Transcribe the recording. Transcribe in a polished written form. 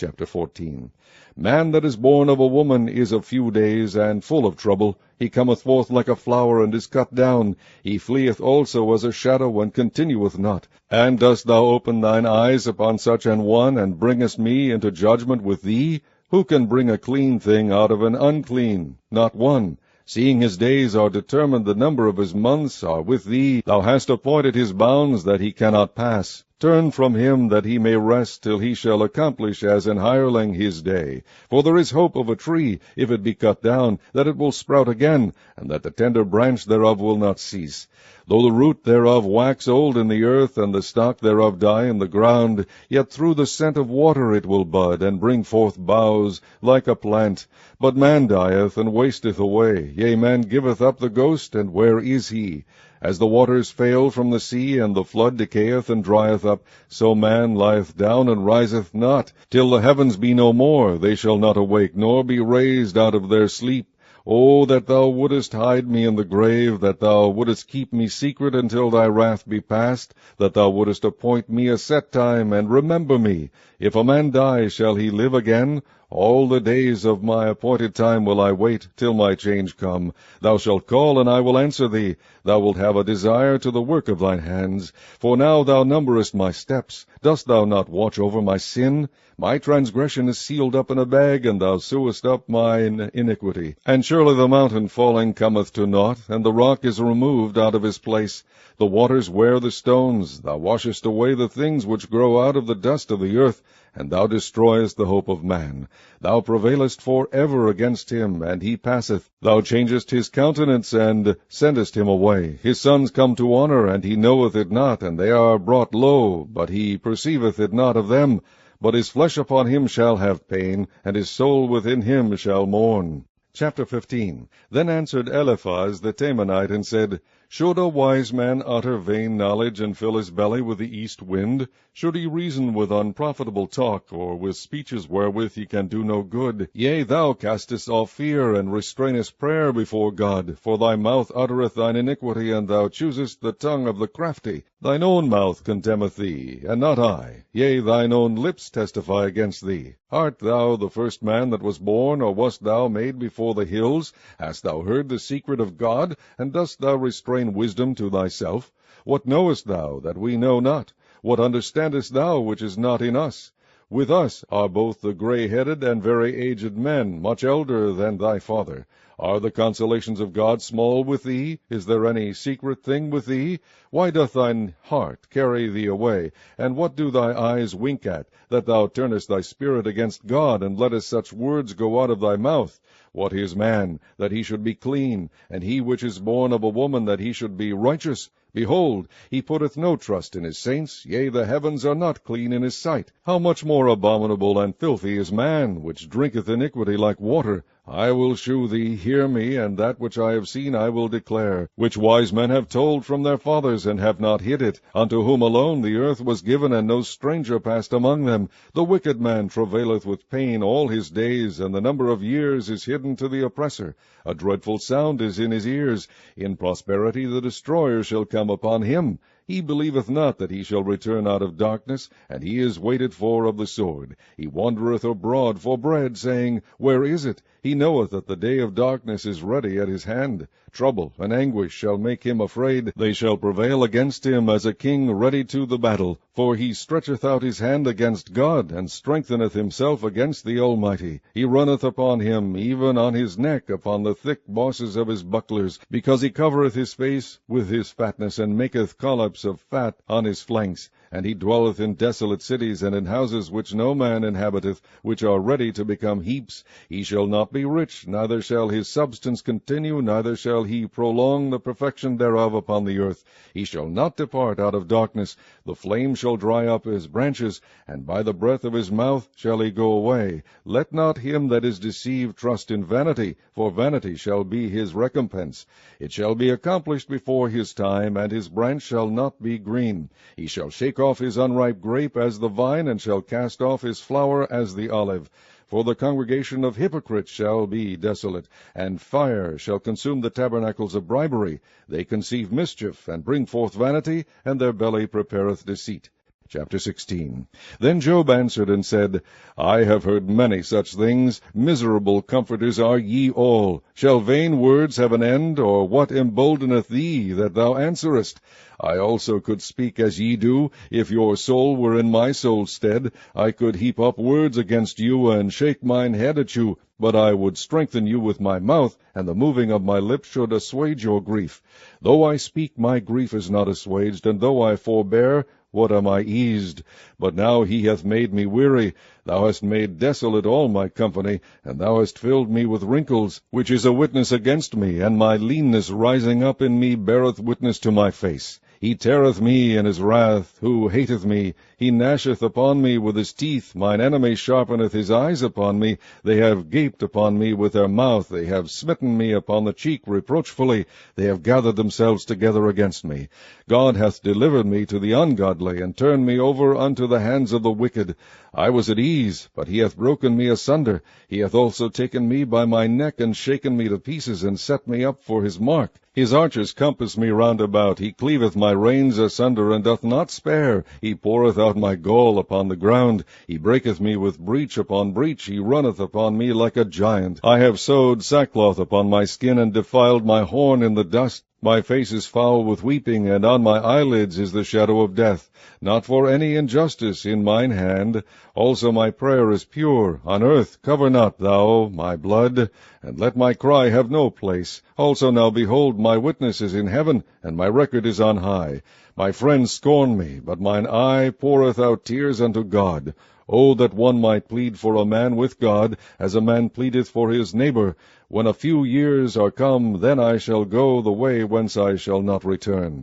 Chapter 14. Man that is born of a woman is of few days, and full of trouble. He cometh forth like a flower, and is cut down. He fleeth also as a shadow, and continueth not. And dost thou open thine eyes upon such an one, and bringest me into judgment with thee? Who can bring a clean thing out of an unclean? Not one. Seeing his days are determined, the number of his months are with thee. Thou hast appointed his bounds, that he cannot pass. Turn from him, that he may rest, till he shall accomplish as an hireling his day. For there is hope of a tree, if it be cut down, that it will sprout again, and that the tender branch thereof will not cease. Though the root thereof wax old in the earth, and the stock thereof die in the ground, yet through the scent of water it will bud, and bring forth boughs, like a plant. But man dieth, and wasteth away. Yea, man giveth up the ghost, and where is he? As the waters fail from the sea, and the flood decayeth and drieth up, so man lieth down and riseth not. Till the heavens be no more, they shall not awake, nor be raised out of their sleep. O that thou wouldest hide me in the grave, that thou wouldest keep me secret until thy wrath be past, that thou wouldest appoint me a set time, and remember me. If a man die, shall he live again? All the days of my appointed time will I wait, till my change come. Thou shalt call, and I will answer thee. Thou wilt have a desire to the work of thine hands. For now thou numberest my steps. Dost thou not watch over my sin? My transgression is sealed up in a bag, and thou sewest up mine iniquity. And surely the mountain falling cometh to naught, and the rock is removed out of his place. The waters wear the stones. Thou washest away the things which grow out of the dust of the earth, and thou destroyest the hope of man. Thou prevailest for ever against him, and he passeth. Thou changest his countenance, and sendest him away. His sons come to honor, and he knoweth it not, and they are brought low, but he perceiveth it not of them. But his flesh upon him shall have pain, and his soul within him shall mourn. Chapter 15. Then answered Eliphaz the Temanite, and said, Should a wise man utter vain knowledge, and fill his belly with the east wind? Should he reason with unprofitable talk, or with speeches wherewith he can do no good? Yea, thou castest off fear, and restrainest prayer before God. For thy mouth uttereth thine iniquity, and thou choosest the tongue of the crafty. Thine own mouth condemneth thee, and not I. Yea, thine own lips testify against thee. Art thou the first man that was born, or wast thou made before the hills? Hast thou heard the secret of God, and dost thou restrain wisdom to thyself? What knowest thou that we know not? What understandest thou which is not in us? With us are both the gray-headed and very aged men, much elder than thy father. Are the consolations of God small with thee? Is there any secret thing with thee? Why doth thine heart carry thee away? And what do thy eyes wink at, that thou turnest thy spirit against God, and lettest such words go out of thy mouth? What is man, that he should be clean, and he which is born of a woman, that he should be righteous? Behold, he putteth no trust in his saints, yea, the heavens are not clean in his sight. How much more abominable and filthy is man, which drinketh iniquity like water? I will shew thee, hear me, and that which I have seen I will declare, which wise men have told from their fathers, and have not hid it, unto whom alone the earth was given, and no stranger passed among them. The wicked man travaileth with pain all his days, and the number of years is hidden to the oppressor. A dreadful sound is in his ears. In prosperity the destroyer shall come upon him. He believeth not that he shall return out of darkness, and he is waited for of the sword. He wandereth abroad for bread, saying, Where is it? He knoweth that the day of darkness is ready at his hand. Trouble and anguish shall make him afraid. They shall prevail against him as a king ready to the battle. For he stretcheth out his hand against God, and strengtheneth himself against the Almighty. He runneth upon him, even on his neck, upon the thick bosses of his bucklers, because he covereth his face with his fatness, and maketh collops of fat on his flanks. And he dwelleth in desolate cities, and in houses which no man inhabiteth, which are ready to become heaps. He shall not be rich, neither shall his substance continue, neither shall he prolong the perfection thereof upon the earth. He shall not depart out of darkness. The flame shall dry up his branches, and by the breath of his mouth shall he go away. Let not him that is deceived trust in vanity, for vanity shall be his recompense. It shall be accomplished before his time, and his branch shall not be green. He shall shake off his unripe grape as the vine, and shall cast off his flower as the olive. For the congregation of hypocrites shall be desolate, and fire shall consume the tabernacles of bribery. They conceive mischief, and bring forth vanity, and their belly prepareth deceit. Chapter 16. Then Job answered and said, I have heard many such things. Miserable comforters are ye all. Shall vain words have an end, or what emboldeneth thee, that thou answerest? I also could speak as ye do. If your soul were in my soul's stead, I could heap up words against you, and shake mine head at you. But I would strengthen you with my mouth, and the moving of my lips should assuage your grief. Though I speak, my grief is not assuaged, and though I forbear, what am I eased? But now he hath made me weary. Thou hast made desolate all my company, and thou hast filled me with wrinkles, which is a witness against me, and my leanness rising up in me beareth witness to my face. He teareth me in his wrath, who hateth me. He gnasheth upon me with his teeth. Mine enemy sharpeneth his eyes upon me. They have gaped upon me with their mouth. They have smitten me upon the cheek reproachfully. They have gathered themselves together against me. God hath delivered me to the ungodly, and turned me over unto the hands of the wicked. I was at ease, but he hath broken me asunder. He hath also taken me by my neck, and shaken me to pieces, and set me up for his mark. His archers compass me round about. He cleaveth my reins asunder, and doth not spare. He poureth out my gall upon the ground. He breaketh me with breach upon breach. He runneth upon me like a giant. I have sewed sackcloth upon my skin, and defiled my horn in the dust. My face is foul with weeping, and on my eyelids is the shadow of death. Not for any injustice in mine hand. Also my prayer is pure. On earth cover not thou my blood, and let my cry have no place. Also now behold, my witness is in heaven, and my record is on high. My friends scorn me, but mine eye poureth out tears unto God. Oh, that one might plead for a man with God, as a man pleadeth for his neighbor. When a few years are come, then I shall go the way whence I shall not return.